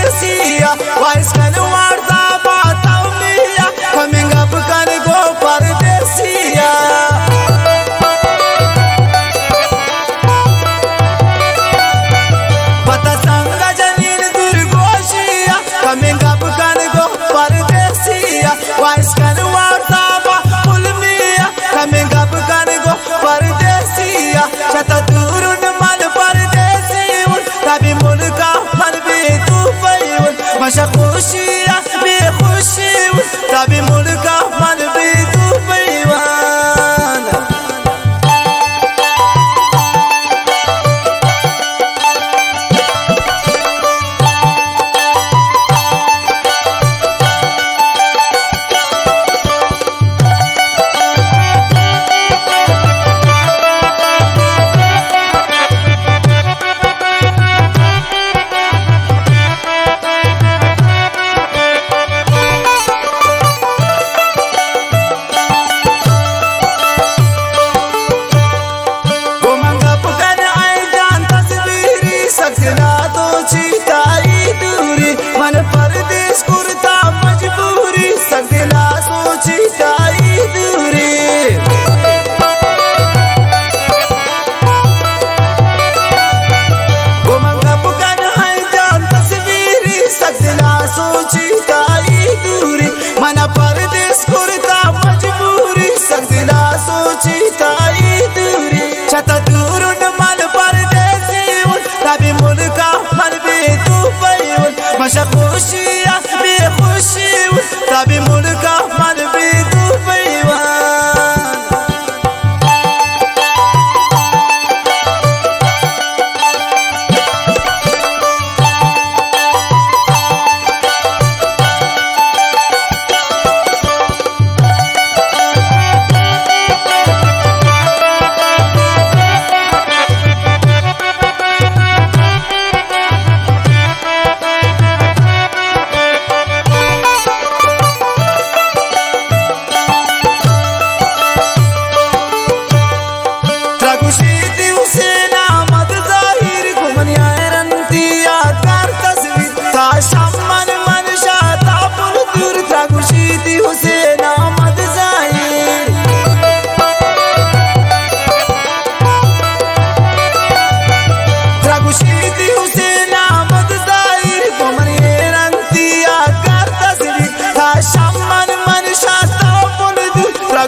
परदेसिया वाइस कन वार्ता बाताओ मिया कमिंग अप कर गो परदेसिया पता संग जनीन दुर्गोशिया कमिंग अप कर गो परदेसिया वाइस कन वार्ता बापुल मिया कमिंग अप कर गो परदेसिया चता दूरुन मल परदेसी तभी मुल्का मन भी तू पैवन मशा खुशिया बेखुशी तभी मुल्का मन भी तू पैवन मन परदेस कुर्ता मजबूरी सगला सोची ताई दूरी वो मंगा पुकान है जान तस्वीरी सगला सोची ताई दूरी मन परदेस कुर्ता मजबूरी सगला सोची ताई दूरी छता दूरुन मल परदेसी तभी मुल्का मन भी तू पैवन मशा खुशिया बेखुशी तभी मुल्का मन भी तू पैवन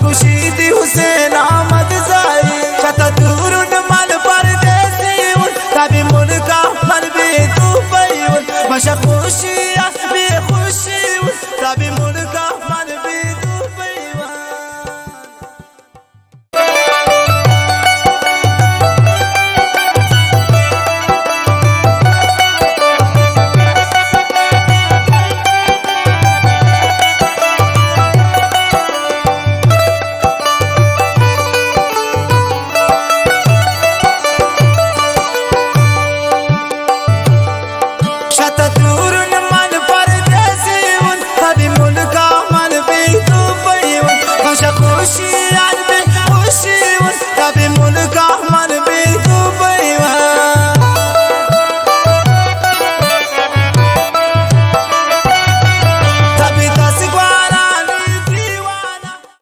गुशीती हुसैन अहमद जाई छता दूरुन मल परदेसी तभी मुल्का मन भी तू पैवन मशा खुशिया बेखुशी तभी मुल्का